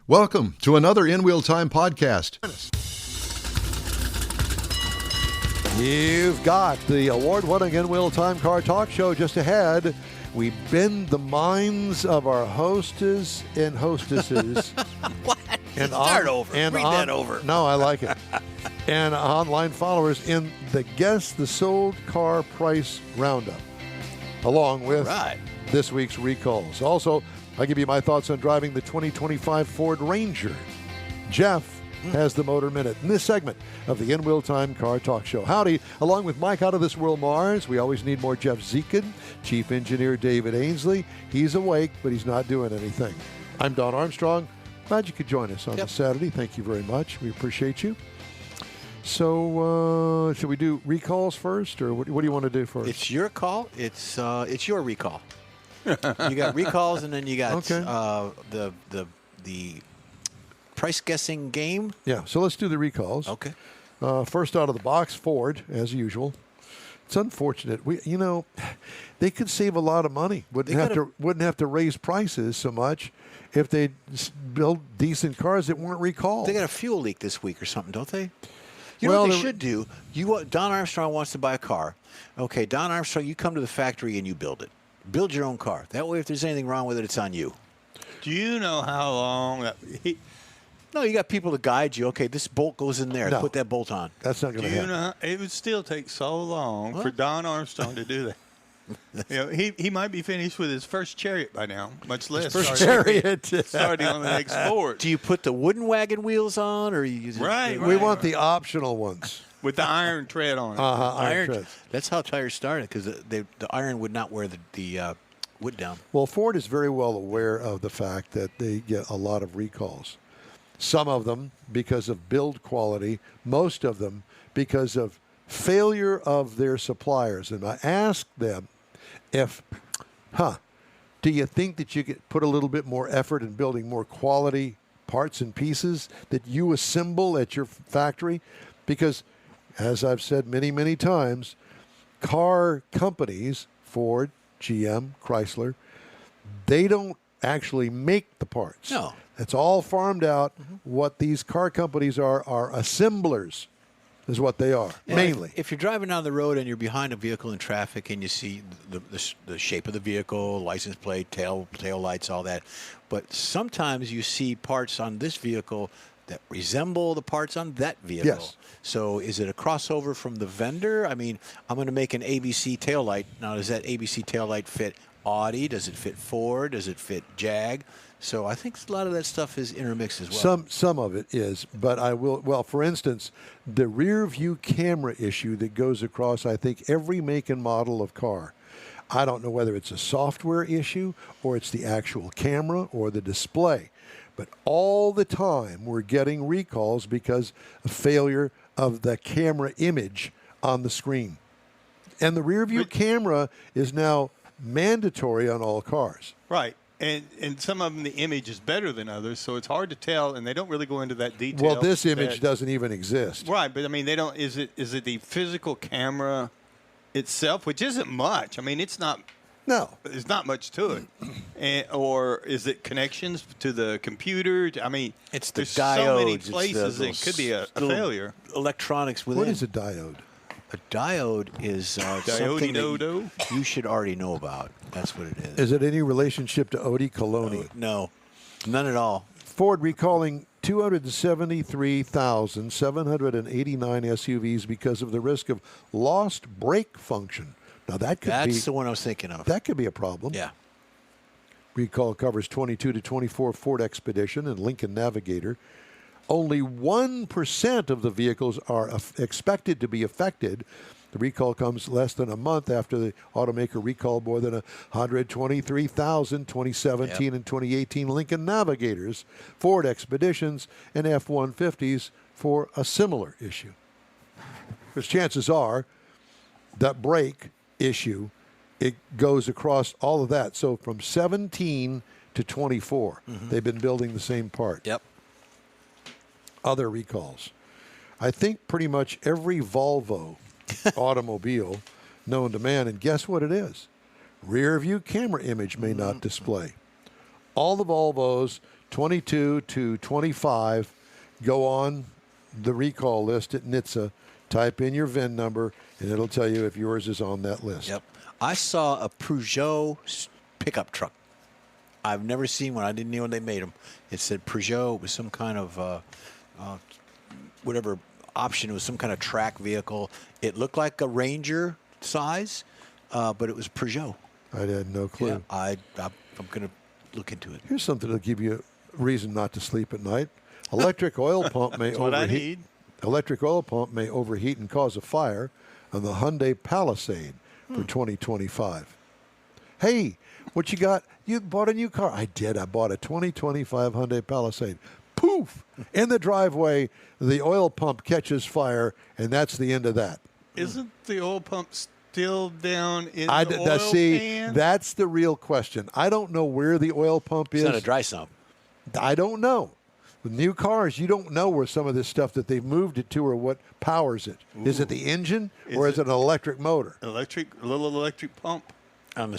Welcome to another In Wheel Time podcast. You've got the award-winning In Wheel Time Car Talk Show just ahead. We bend the minds of our hostess and hostesses. What? And Start over. Read that over. No, I like it. And online followers in the Guess the Sold Car Price Roundup, along with this week's recalls. Also, I'll give you my thoughts on driving the 2025 Ford Ranger. Jeff has the Motor Minute in this segment of the In Wheel Time Car Talk Show. Howdy, along with Mike out of this world Mars. We always need more Jeff Zekin, Chief Engineer David Ainsley. He's awake, but he's not doing anything. I'm Don Armstrong. Glad you could join us on this Saturday. Thank you very much. We appreciate you. So, should we do recalls first, or what do you want to do first? It's your call. It's your recall. You got recalls, and then you got the price guessing game. Yeah, so let's do the recalls. Okay. First out of the box, Ford, as usual. It's unfortunate. They could save a lot of money. Wouldn't have to raise prices so much if they build decent cars that weren't recalled. They got a fuel leak this week or something, don't they? You know what they should do? Don Armstrong wants to buy a car. Okay, Don Armstrong, you come to the factory and you build it. Build your own car. That way, if there's anything wrong with it, it's on you. Do you know how long No, you got people to guide you. Okay, this bolt goes in there. No. Put that bolt on. That's not going to happen. Do you know it would still take so long for Don Armstrong to do that? He might be finished with his first Chariot by now, much less starting on the next Ford. Do you put the wooden wagon wheels on, or you use We want the optional ones. With the iron tread on it. Iron tread. That's how tires started, because the iron would not wear the wood down. Well, Ford is very well aware of the fact that they get a lot of recalls. Some of them because of build quality, most of them because of failure of their suppliers. And I asked them if, do you think that you could put a little bit more effort in building more quality parts and pieces that you assemble at your factory? Because, as I've said many, many times, car companies, Ford, GM, Chrysler, they don't actually make the parts. No. It's all farmed out. What these car companies are assemblers, is what they are, mainly. If you're driving down the road and you're behind a vehicle in traffic and you see the shape of the vehicle, license plate, tail lights, all that, but sometimes you see parts on this vehicle that resemble the parts on that vehicle. Yes. So is it a crossover from the vendor? I mean, I'm going to make an ABC taillight. Now, does that ABC taillight fit Audi? Does it fit Ford? Does it fit Jag? So I think a lot of that stuff is intermixed as well. Some of it is, but I will. Well, for instance, the rear view camera issue that goes across, I think, every make and model of car. I don't know whether it's a software issue or it's the actual camera or the display, but all the time we're getting recalls because of failure of the camera image on the screen. And the rear view camera is now mandatory on all cars. Right. And some of them, the image is better than others, so it's hard to tell, and they don't really go into that detail. Well, this image doesn't even exist. Right, but I mean, they don't. Is it the physical camera itself, which isn't much? I mean, it's not. No, there's not much to it. Or is it connections to the computer? I mean, it's the there's diodes. So many places it could be a failure. Electronics within. What is a diode? A diode is something that you should already know about. That's what it is. Is it any relationship to Odi Coloni? No, none at all. Ford recalling 273,789 SUVs because of the risk of lost brake function. Now that's the one I was thinking of. That could be a problem. Yeah. Recall covers 22 to 24 Ford Expedition and Lincoln Navigator. Only 1% of the vehicles are expected to be affected. The recall comes less than a month after the automaker recalled more than 123,000 2017 and 2018 Lincoln Navigators, Ford Expeditions, and F-150s for a similar issue. Because chances are that brake issue, it goes across all of that. So from 17 to 24, they've been building the same part. Yep. Other recalls. I think pretty much every Volvo automobile known to man, and guess what it is? Rear view camera image may not display. All the Volvos, 22 to 25, go on the recall list at NHTSA. Type in your VIN number, and it'll tell you if yours is on that list. Yep. I saw a Peugeot pickup truck. I've never seen one. I didn't know they made them. It said Peugeot. It was some kind of whatever option. It was some kind of track vehicle. It looked like a Ranger size, but it was Peugeot. I had no clue. Yeah, I'm going to look into it. Here's something that'll give you a reason not to sleep at night. Electric oil pump may what I overheat. need. Electric oil pump may overheat and cause a fire on the Hyundai Palisade for 2025. Hey, what you got? You bought a new car. I did. I bought a 2025 Hyundai Palisade. Poof! In the driveway, the oil pump catches fire, and that's the end of that. Isn't the oil pump still down in the oil pan? That's the real question. I don't know where the oil pump is. It's not a dry sump. I don't know. With new cars, you don't know where some of this stuff that they've moved it to or what powers it. Ooh. Is it the engine or is it an electric motor? A little electric pump. On the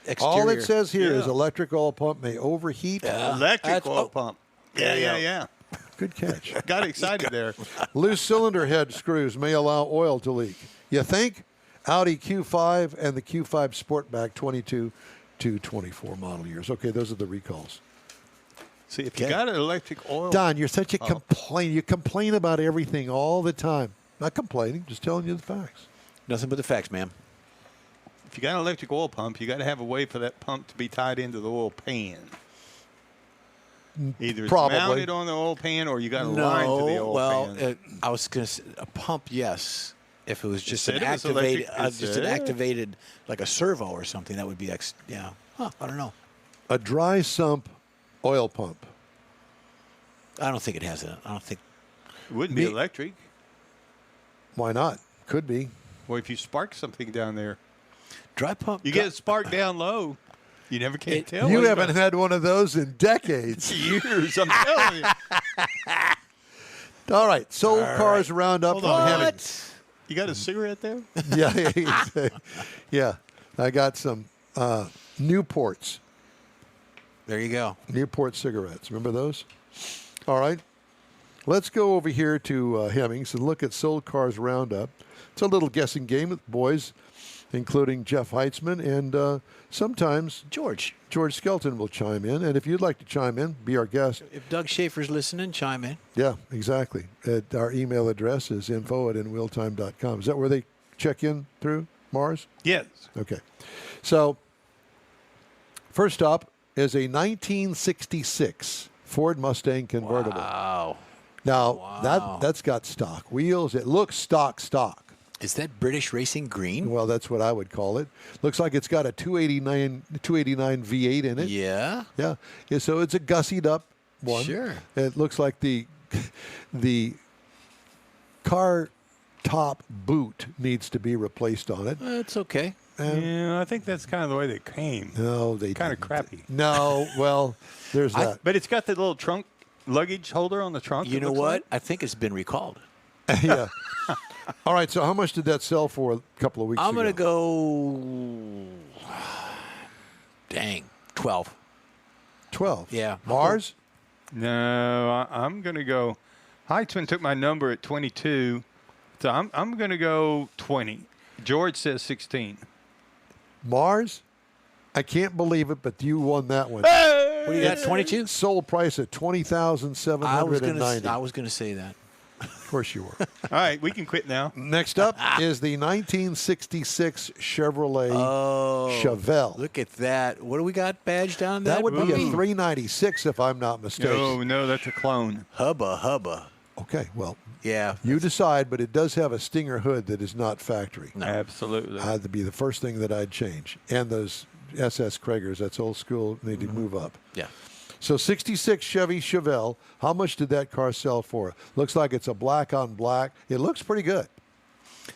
exterior. All it says here is electric oil pump may overheat. Electric oil pump. Yeah. Good catch. Got excited there. Loose cylinder head screws may allow oil to leak. You think? Audi Q5 and the Q5 Sportback 22 to 24 model years. Okay, those are the recalls. See, if you got an electric oil... Don, you're such a complainer. You complain about everything all the time. Not complaining, just telling you the facts. Nothing but the facts, ma'am. If you got an electric oil pump, you got to have a way for that pump to be tied into the oil pan. Either it's mounted on the oil pan or you got a line to the oil pan. I was going to say a pump, yes. If it was just an activated, like a servo or something, that would be I don't know. A dry sump oil pump. I don't think it has that. I don't think it wouldn't be electric. Why not? Could be. Well, if you spark something down there, dry pump. You get it sparked down low. You never can tell. You haven't had one of those in decades. Years, I'm telling you. All right, Sold Cars Roundup from Hemming. You got a cigarette there? Yeah. I got some Newports. There you go. Newport cigarettes. Remember those? All right. Let's go over here to Hemmings and look at Sold Cars Roundup. It's a little guessing game with boys, including Jeff Heitzman, and sometimes George Skelton will chime in. And if you'd like to chime in, be our guest. If Doug Schaefer's listening, chime in. Yeah, exactly. Our email address is info@inwheeltime.com. Is that where they check in through, Mars? Yes. Okay. So, first up is a 1966 Ford Mustang convertible. Wow. Now, that's got stock wheels. It looks stock. Is that British Racing Green? Well, that's what I would call it. Looks like it's got a 289 V8 in it. Yeah. Yeah. So it's a gussied up one. Sure. It looks like the car top boot needs to be replaced on it. It's okay. I think that's kind of the way they came. No, they kind of crappy. No, well, there's that. But it's got the little trunk luggage holder on the trunk. You know what? I think it's been recalled. Yeah. All right, so how much did that sell for a couple of weeks ago? I'm going to go, 12. 12? Yeah. Mars? No, I'm going to go. Heitzman took my number at 22, so I'm going to go 20. George says 16. Mars? I can't believe it, but you won that one. Hey! What do you got, 22? Sold price at $20,790. I was going to say that. Of course you were. All right, we can quit now. Next up is the 1966 Chevrolet Chevelle. Look at that. What do we got badged on that? That would be a 396 if I'm not mistaken. No, that's a clone. Hubba. Okay, well, yeah. You decide, but it does have a Stinger hood that is not factory. No. Absolutely. That'd be the first thing that I'd change. And those SS Kragers, that's old school, need to move up. Yeah. So 66 Chevy Chevelle, how much did that car sell for? Looks like it's a black on black. It looks pretty good.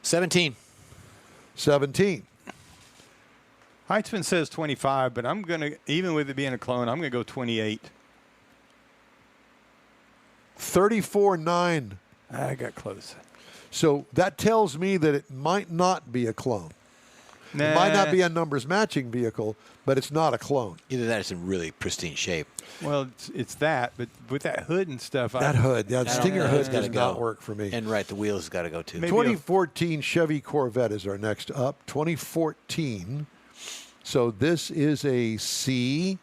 17. 17. Heitzman says 25, but I'm going to, even with it being a clone, I'm going to go 28. 34.9. I got close. So that tells me that it might not be a clone. Nah. It might not be a numbers matching vehicle, but it's not a clone. Either that or it's in really pristine shape. Well, it's that, but with that hood and stuff. That hood, that Stinger hood gotta does not work for me. And the wheels got to go too. Maybe 2014 Chevy Corvette is our next up. 2014. So this is a C6.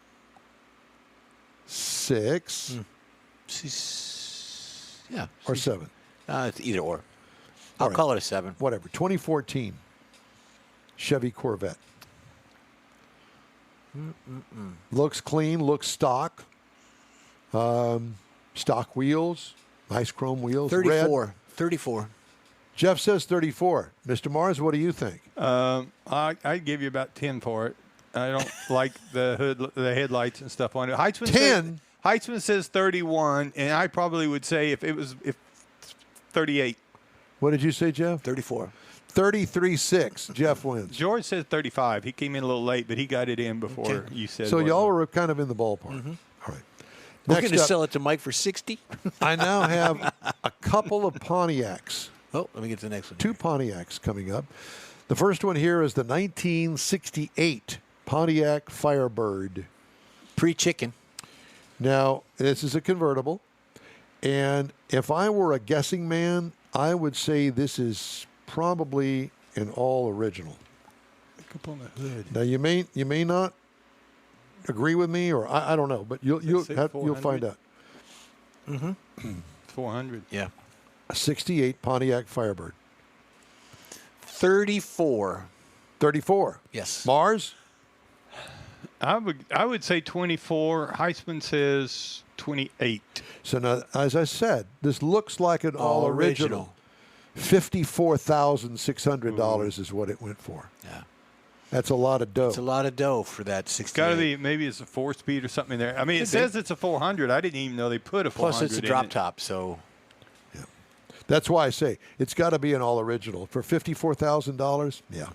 Yeah. Or 7. It's either or. I'll call it a 7. Whatever. 2014 Chevy Corvette. Looks clean, looks stock. Stock wheels, nice chrome wheels. 34. Red. 34. Jeff says 34. Mr. Mars, what do you think? I'd give you about 10 for it. I don't like the headlights and stuff on it. 10? Heitzman says 31, and I probably would say if 38. What did you say, Jeff? 34. 33.6. Jeff wins. George says 35. He came in a little late, but he got it in before you said. So y'all were kind of in the ballpark. All right. We're going to sell it to Mike for 60. I now have a couple of Pontiacs. Oh, let me get to the next one. 2 Pontiacs coming up. The first one here is the 1968 Pontiac Firebird. Pre-chicken. Now, this is a convertible. And if I were a guessing man, I would say this is probably an all original. Up on the hood. Now, you may not agree with me, or I don't know, but you'll find out. 400. Yeah. A 68 Pontiac Firebird. 34. 34. Yes. Mars? I would say 24. Heitzman says 28. So now, as I said, this looks like an all original. $54,600 is what it went for. Yeah. That's a lot of dough. It's a lot of dough for that 68. It's got to be, maybe it's a 4-speed or something in there. I mean, it says it's a 400. I didn't even know they put a 400 Plus, it's a drop top, so. Yeah. That's why I say it's got to be an all original. For $54,000? Yeah.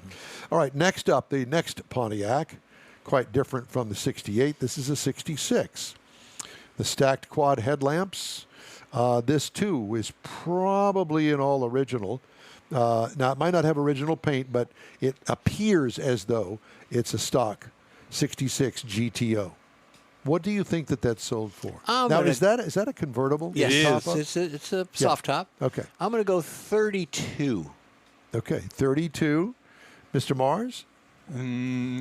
All right, next up, the next Pontiac. Quite different from the 68. This is a 66. The stacked quad headlamps. This, too, is probably an all original. Now, it might not have original paint, but it appears as though it's a stock 66 GTO. What do you think that's sold for? Now, is that a convertible? Yes, it's a soft top. Okay. I'm going to go 32. Okay, 32. Mr. Mars? I'm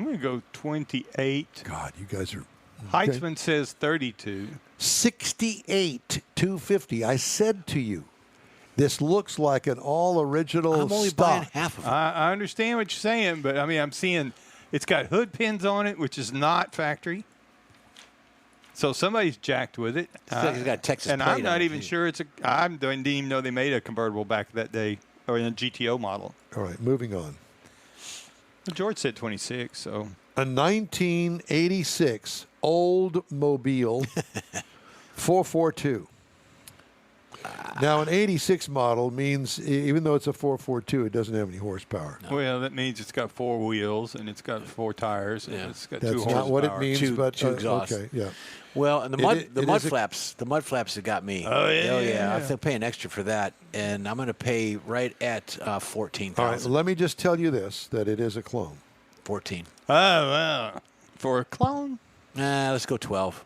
going to go 28. God, you guys are... Heitzman says 32. 68 250. I said to you, this looks like an all original I'm only stock. buying half of it. I understand what you're saying, but I mean, I'm seeing it's got hood pins on it, which is not factory. So somebody's jacked with it. It's got Texas and plate I'm not on it, even too. sure I didn't even know they made a convertible back that day, or in a GTO model. All right, moving on. Well, George said 26, so. A 1986 Oldsmobile 442. Now, an 86 model means, even though it's a 442, it doesn't have any horsepower. No. Well, that means it's got 4 wheels and it's got 4 tires and it's got 2 That's horsepower. not what it means, Two but exhausts. okay, yeah. Well, and the mud flaps have got me. Oh, yeah. I'm paying extra for that, and I'm going to pay right at $14,000. All right, let me just tell you this, that it is a clone. 14. Oh, wow. For a clone? Let's go 12.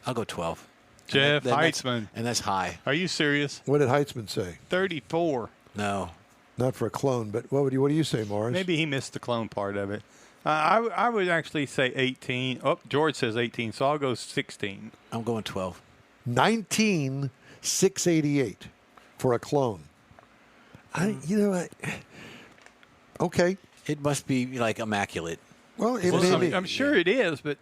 I'll go 12. Jeff That's- Heitzman. And that's high. Are you serious? What did Heitzman say? 34. No. Not for a clone, but what do you say, Morris? Maybe he missed the clone part of it. I would actually say 18. Oh, George says 18, so I'll go 16. I'm going 12. 19,688 for a clone. Okay. It must be like immaculate. Well, it may be. I'm sure it is, but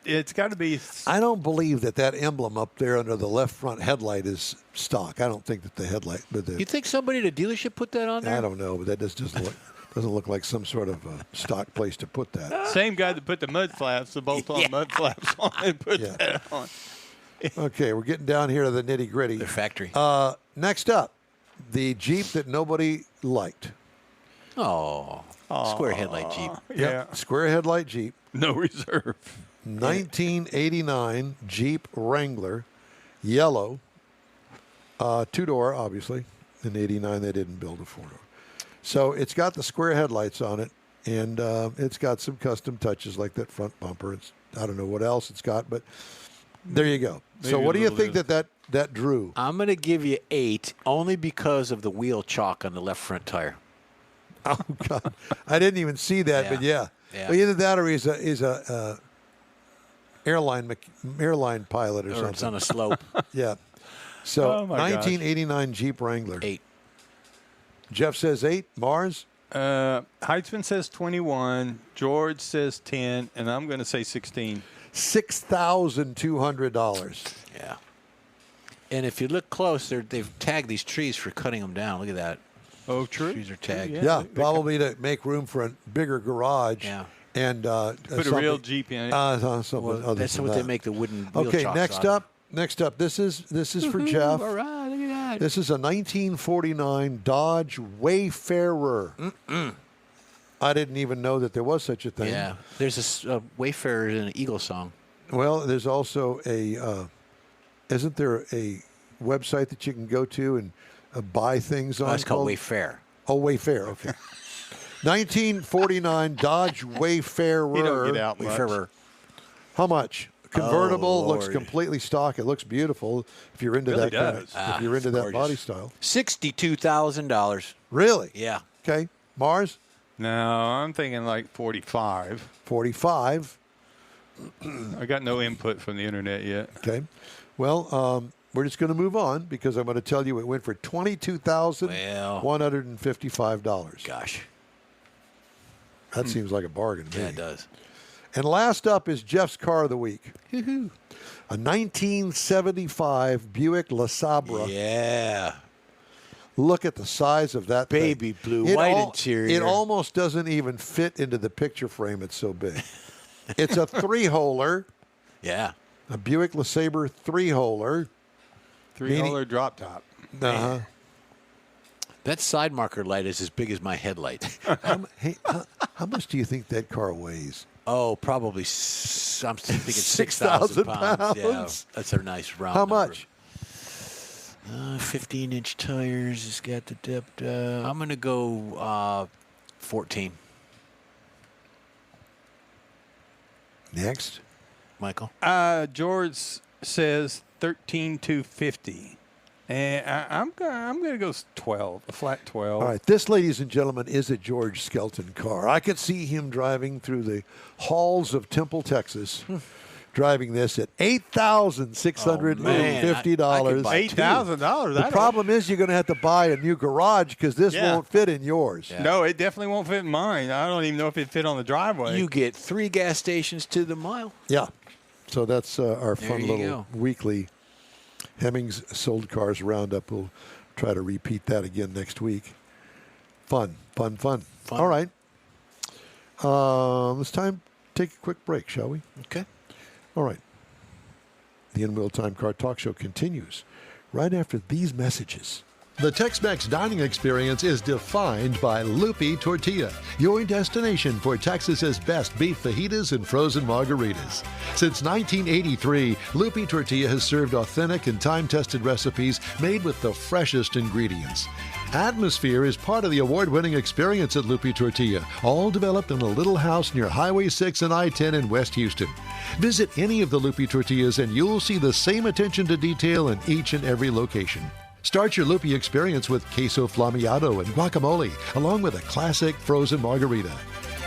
it's got to be. I don't believe that emblem up there under the left front headlight is stock. I don't think that the headlight. But You think somebody at a dealership put that on there? I don't know, but that just doesn't look like some sort of stock place to put that. Same guy that put the mud flaps, the bolt-on mud flaps on and put that on. Okay, we're getting down here to the nitty gritty. They're factory. Next up, the Jeep that nobody liked. Oh, square headlight Jeep. Yeah. Yep, square headlight Jeep. No reserve. 1989 Jeep Wrangler, yellow, 2-door, obviously. In '89, they didn't build a 4-door. So it's got the square headlights on it, and it's got some custom touches like that front bumper. I don't know what else it's got, but there you go. Maybe So what do you think that drew? I'm going to give you 8 only because of the wheel chalk on the left front tire. Oh, God. I didn't even see that, but yeah. Well, either that or he's a airline pilot or something. It's on a slope. Yeah. So Oh, my gosh. 1989 Jeep Wrangler. 8. Jeff says 8. Mars? Heitzman says 21. George says 10, and I'm going to say 16. $6,200. Yeah. And if you look close, they've tagged these trees for cutting them down. Look at that. Oh, true. Trees are tagged. Yeah, probably to make room for a bigger garage. Yeah. And Put a real Jeep in it. That's What they make the wooden wheel Okay, chocks next out of. up. This is for Jeff. All right, look at that. This is a 1949 Dodge Wayfarer. I didn't even know that there was such a thing. Yeah. There's a Wayfarer in an Eagle song. Well, there's also isn't there a website that you can go to and buy things on? It's called Wayfair. Oh, Wayfair. Okay. 1949 Dodge Wayfarer. You don't get out much. Wayfarer. How much? Convertible, looks Lord. completely stock. It looks beautiful if you're into Really that does. if you're into that gorgeous. body style. $62,000. Really? Yeah. Okay. Mars, No, I'm thinking like 45. 45. I got no input from the internet yet. Okay. Well, we're just going to move on because I'm going to tell you it went for $22,155. Gosh. That seems like a bargain to me. Yeah, it does. And last up is Jeff's car of the week. A 1975 Buick LeSabre. Yeah. Look at the size of that thing. Baby blue, white interior. It almost doesn't even fit into the picture frame. It's so big. It's a 3-holer, Yeah. a Buick LeSabre 3-holer. 3-holer drop top. Uh-huh. That side marker light is as big as my headlight. How much do you think that car weighs? Oh, probably, I'm thinking 6,000 6,000 pounds. Yeah, pounds. that's a nice round How number. much? 15-inch tires. It's got the dip. I'm going to go 14. Next. Michael? George says 13,250. And I'm going to go 12, a flat 12. All right. This, ladies and gentlemen, is a George Skelton car. I could see him driving through the halls of Temple, Texas, driving this at $8,650. $8,000. The problem is you're going to have to buy a new garage because this won't fit in yours. Yeah. No, it definitely won't fit in mine. I don't even know if it fit on the driveway. You get 3 gas stations to the mile. Yeah. So that's our fun you little go. weekly Hemmings Sold Cars Roundup. We'll try to repeat that again next week. Fun. All right. It's time to take a quick break, shall we? Okay. All right. The In-Wheel Time Car Talk Show continues right after these messages. The Tex-Mex dining experience is defined by Lupi Tortilla, your destination for Texas's best beef fajitas and frozen margaritas. Since 1983, Lupi Tortilla has served authentic and time-tested recipes made with the freshest ingredients. Atmosphere is part of the award-winning experience at Lupi Tortilla, all developed in a little house near Highway 6 and I-10 in West Houston. Visit any of the Lupi Tortillas and you'll see the same attention to detail in each and every location. Start your Lupi experience with queso flammeado and guacamole, along with a classic frozen margarita.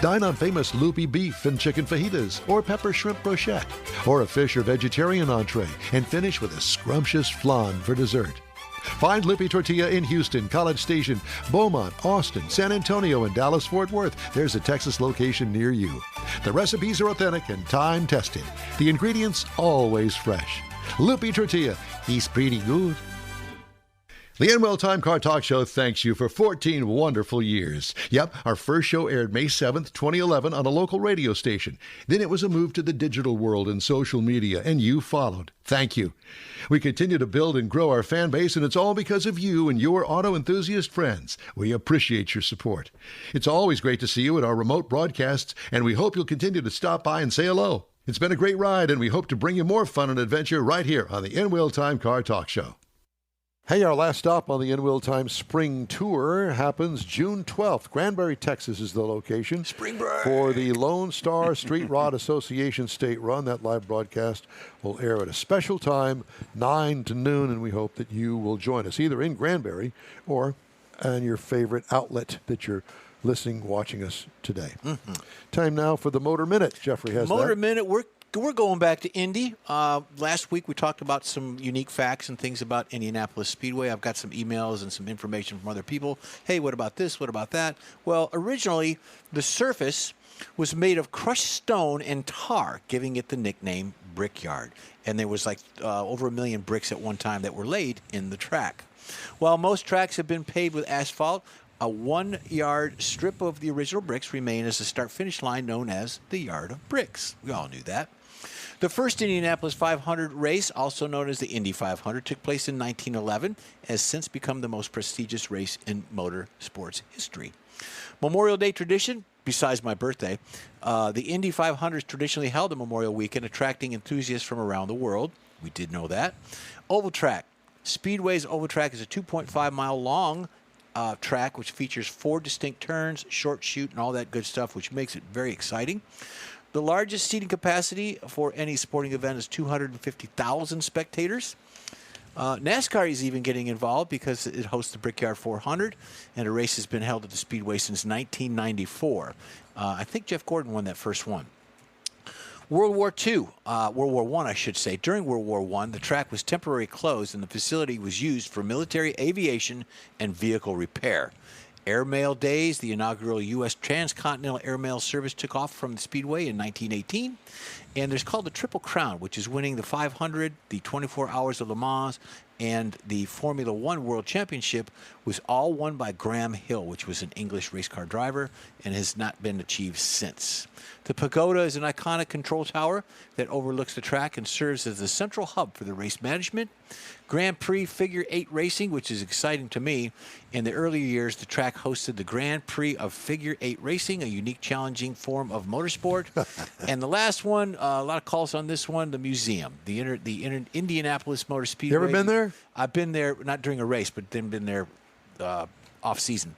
Dine on famous Lupi beef and chicken fajitas, or pepper shrimp brochette, or a fish or vegetarian entree, and finish with a scrumptious flan for dessert. Find Lupi Tortilla in Houston, College Station, Beaumont, Austin, San Antonio, and Dallas-Fort Worth. There's a Texas location near you. The recipes are authentic and time-tested. The ingredients always fresh. Lupi Tortilla, he's pretty good. The In-Wheel Time Car Talk Show thanks you for 14 wonderful years. Yep, our first show aired May 7th, 2011 on a local radio station. Then it was a move to the digital world and social media, and you followed. Thank you. We continue to build and grow our fan base, and it's all because of you and your auto enthusiast friends. We appreciate your support. It's always great to see you at our remote broadcasts, and we hope you'll continue to stop by and say hello. It's been a great ride, and we hope to bring you more fun and adventure right here on the In-Wheel Time Car Talk Show. Hey, our last stop on the In Wheel Time Spring Tour happens June 12th. Granbury, Texas is the location. Spring break. For the Lone Star Street Rod Association State Run. That live broadcast will air at a special time, 9 to noon, and we hope that you will join us either in Granbury or on your favorite outlet that you're listening, watching us today. Mm-hmm. Time now for the Motor Minute. Jeffrey has Motor Minute, we're going back to Indy. Last week we talked about some unique facts and things about Indianapolis Speedway. I've got some emails and some information from other people. Hey, what about this? What about that? Well, originally the surface was made of crushed stone and tar, giving it the nickname Brickyard. And there was like over 1 million bricks at one time that were laid in the track. While most tracks have been paved with asphalt, a 1-yard strip of the original bricks remain as the start-finish line known as the Yard of Bricks. We all knew that. The first Indianapolis 500 race, also known as the Indy 500, took place in 1911, has since become the most prestigious race in motorsports history. Memorial Day tradition, besides my birthday, the Indy 500 is traditionally held on Memorial Weekend, attracting enthusiasts from around the world. We did know that. Oval Track. Speedway's Oval Track is a 2.5-mile long track which features 4 distinct turns, short chute, and all that good stuff, which makes it very exciting. The largest seating capacity for any sporting event is 250,000 spectators. NASCAR is even getting involved because it hosts the Brickyard 400, and the race has been held at the Speedway since 1994. I think Jeff Gordon won that first one. World War I, I should say. During World War I, the track was temporarily closed, and the facility was used for military aviation and vehicle repair. Airmail days, the inaugural U.S. transcontinental airmail service took off from the Speedway in 1918. And there's called the Triple Crown, which is winning the 500, the 24 Hours of Le Mans, and the Formula One World Championship was all won by Graham Hill, which was an English race car driver and has not been achieved since. The Pagoda is an iconic control tower that overlooks the track and serves as the central hub for the race management. Grand Prix Figure 8 racing, which is exciting to me. In the early years, the track hosted the Grand Prix of Figure 8 racing, a unique, challenging form of motorsport. And the last one, a lot of calls on this one, the museum, the Indianapolis Motor Speedway. You ever been there? I've been there, not during a race, but then been there off-season.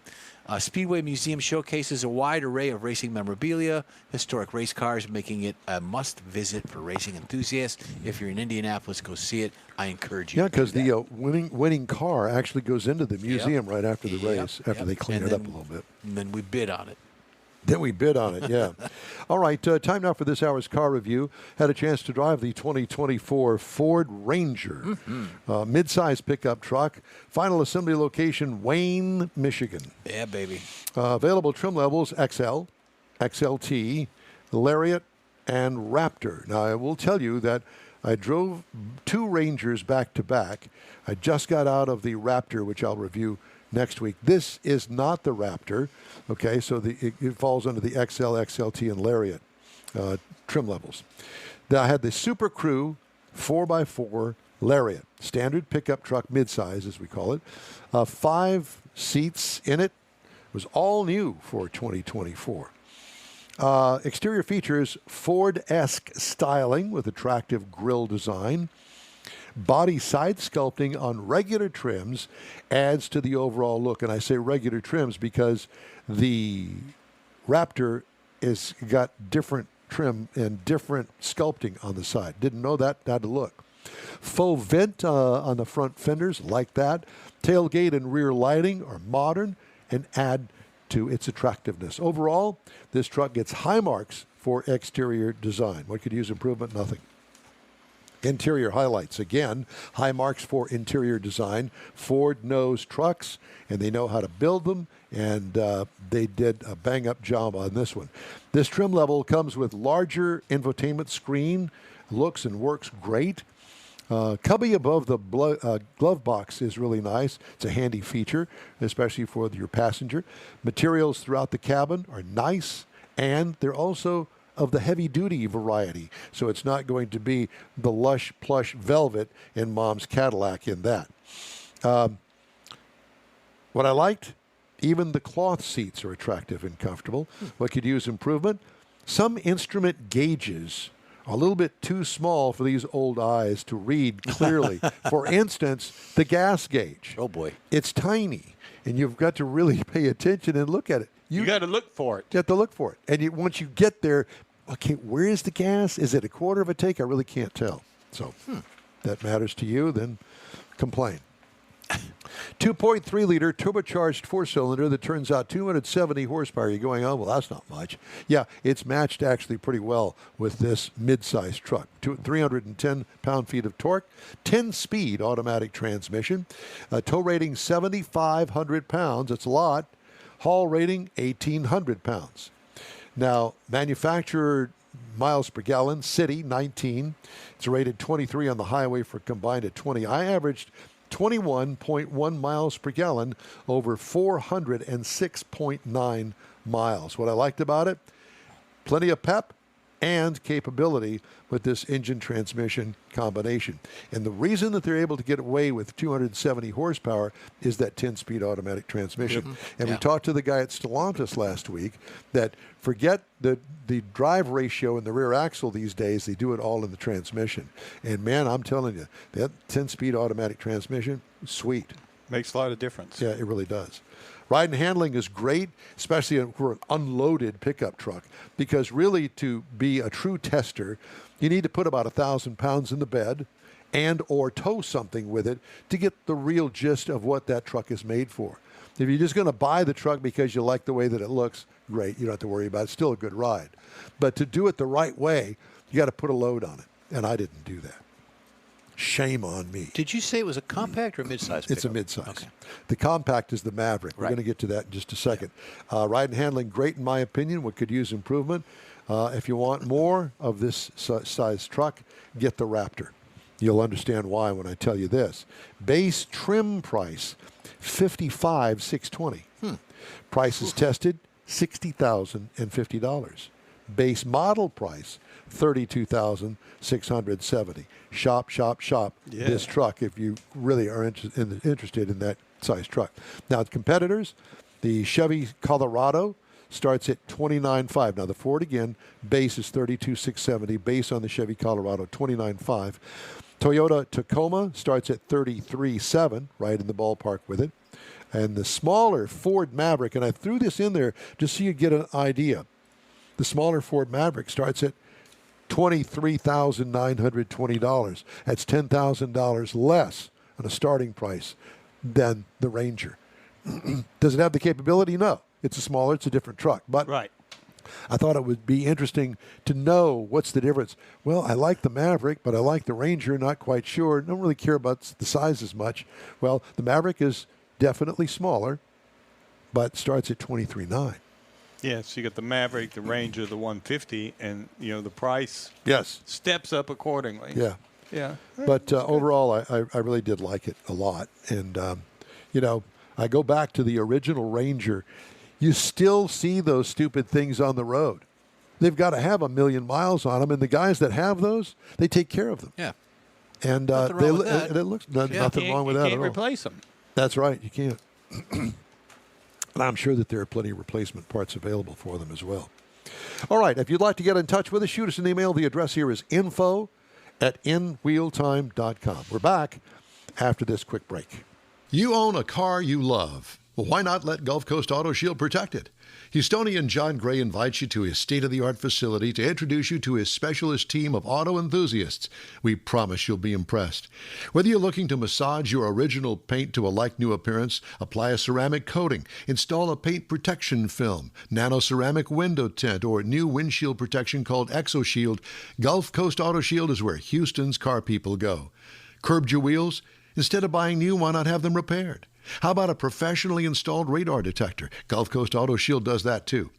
Speedway Museum showcases a wide array of racing memorabilia, historic race cars, making it a must-visit for racing enthusiasts. If you're in Indianapolis, go see it. I encourage you. Yeah, because the winning car actually goes into the museum right after the race, after they clean it up a little bit. And then we bid on it. Then we bid on it, yeah. All right, time now for this hour's car review. Had a chance to drive the 2024 Ford Ranger, mid-size pickup truck. Final assembly location, Wayne, Michigan. Yeah, baby. Available trim levels, XL, XLT, Lariat, and Raptor. Now, I will tell you that I drove 2 Rangers back-to-back. I just got out of the Raptor, which I'll review next week. This is not the Raptor, okay? So it falls under the XL, XLT, and Lariat trim levels. Then I had the Super Crew 4x4 Lariat, standard pickup truck, midsize as we call it. 5 seats in it. It was all new for 2024. Exterior features Ford-esque styling with attractive grille design. Body side sculpting on regular trims adds to the overall look. And I say regular trims because the Raptor is got different trim and different sculpting on the side. Didn't know that. Had to look. Faux vent on the front fenders, like that. Tailgate and rear lighting are modern and add to its attractiveness. Overall, this truck gets high marks for exterior design. What could use improvement? Nothing. Interior highlights. Again, high marks for interior design. Ford knows trucks, and they know how to build them, and they did a bang-up job on this one. This trim level comes with larger infotainment screen, looks and works great. Cubby above the glove box is really nice. It's a handy feature, especially for your passenger. Materials throughout the cabin are nice, and they're also of the heavy-duty variety. So it's not going to be the lush, plush velvet in Mom's Cadillac in that. What I liked, even the cloth seats are attractive and comfortable. What could use improvement? Some instrument gauges a little bit too small for these old eyes to read clearly. For instance, the gas gauge. Oh, boy. It's tiny, and you've got to really pay attention and look at it. You got to look for it. You have to look for it. And once you get there, okay, where is the gas? Is it a quarter of a tank? I really can't tell. So that matters to you, then complain. 2.3-liter turbocharged four-cylinder that turns out 270 horsepower. You're going, oh, well, that's not much. Yeah, it's matched actually pretty well with this mid-size truck. 310 pound-feet of torque, 10-speed automatic transmission, tow rating 7,500 pounds. That's a lot. Haul rating 1,800 pounds. Now, manufacturer miles per gallon, city 19. It's rated 23 on the highway for combined at 20. I averaged 21.1 miles per gallon over 406.9 miles. What I liked about it, plenty of pep and capability with this engine transmission combination. And the reason that they're able to get away with 270 horsepower is that 10-speed automatic transmission. And we talked to the guy at Stellantis last week that forget the drive ratio in the rear axle these days, they do it all in the transmission. And man, I'm telling you, that 10-speed automatic transmission, sweet. Makes a lot of difference. Yeah, it really does. Ride and handling is great, especially for an unloaded pickup truck, because really to be a true tester, you need to put about 1,000 pounds in the bed and or tow something with it to get the real gist of what that truck is made for. If you're just going to buy the truck because you like the way that it looks, great. You don't have to worry about it. It's still a good ride. But to do it the right way, you got to put a load on it. And I didn't do that. Shame on me. Did you say it was a compact or a midsize? It's a midsize. Okay. The compact is the Maverick. We're going to get to that in just a second. Ride and handling, great in my opinion. What could use improvement? If you want more of this size truck, get the Raptor. You'll understand why when I tell you this. Base trim price, $55,620. Price is tested, $60,050. Base model price, $32,670. Shop this truck if you really are interested in that size truck. Now, competitors, the Chevy Colorado starts at $29,500. Now, the Ford, again, base is $32,670. Base on the Chevy Colorado, $29,500. Toyota Tacoma starts at $33,700, right in the ballpark with it. And the smaller Ford Maverick, and I threw this in there just so you get an idea. The smaller Ford Maverick starts at $23,920. That's $10,000 less on a starting price than the Ranger. Does it have the capability? No. It's a smaller, it's a different truck. But right. I thought it would be interesting to know what's the difference. Well, I like the Maverick, but I like the Ranger, not quite sure. Don't really care about the size as much. Well, the Maverick is definitely smaller, but starts at $23,900. Yeah, so you got the Maverick, the Ranger, the 150, and the price steps up accordingly. Yeah. Yeah. But overall, I really did like it a lot. And, I go back to the original Ranger. You still see those stupid things on the road. They've got to have 1 million miles on them, and the guys that have those, they take care of them. Yeah. And it looks nothing wrong with that at all. You can't replace them. That's right. You can't. And I'm sure that there are plenty of replacement parts available for them as well. All right. If you'd like to get in touch with us, shoot us an email. The address here is info@inwheeltime.com. We're back after this quick break. You own a car you love. Well, why not let Gulf Coast Auto Shield protect it? Houstonian John Gray invites you to his state-of-the-art facility to introduce you to his specialist team of auto enthusiasts. We promise you'll be impressed. Whether you're looking to massage your original paint to a like-new appearance, apply a ceramic coating, install a paint protection film, nano-ceramic window tint, or new windshield protection called ExoShield, Gulf Coast Auto Shield is where Houston's car people go. Curbed your wheels? Instead of buying new, why not have them repaired? How about a professionally installed radar detector? Gulf Coast Auto Shield does that too.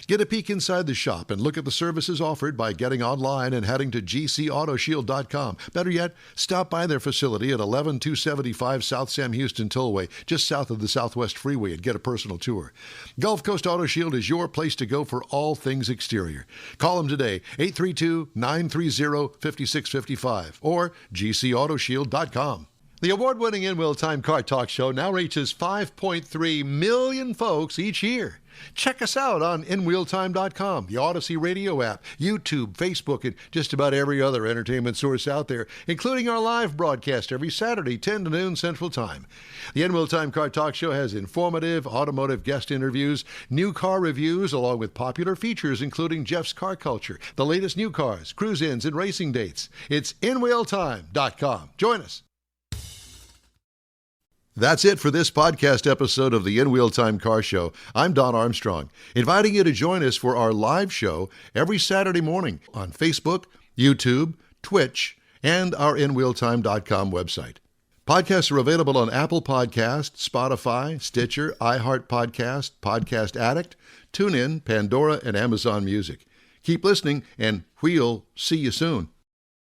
Get a peek inside the shop and look at the services offered by getting online and heading to gcautoshield.com. Better yet, stop by their facility at 11275 South Sam Houston Tollway, just south of the Southwest Freeway, and get a personal tour. Gulf Coast Auto Shield is your place to go for all things exterior. Call them today, 832-930-5655 or gcautoshield.com. The award-winning In Wheel Time Car Talk Show now reaches 5.3 million folks each year. Check us out on InWheelTime.com, the Odyssey radio app, YouTube, Facebook, and just about every other entertainment source out there, including our live broadcast every Saturday, 10 to noon Central Time. The In Wheel Time Car Talk Show has informative automotive guest interviews, new car reviews, along with popular features including Jeff's Car Culture, the latest new cars, cruise-ins, and racing dates. It's InWheelTime.com. Join us. That's it for this podcast episode of the In Wheel Time Car Show. I'm Don Armstrong, inviting you to join us for our live show every Saturday morning on Facebook, YouTube, Twitch, and our InWheelTime.com website. Podcasts are available on Apple Podcasts, Spotify, Stitcher, iHeart Podcast, Podcast Addict, TuneIn, Pandora, and Amazon Music. Keep listening, and we'll see you soon.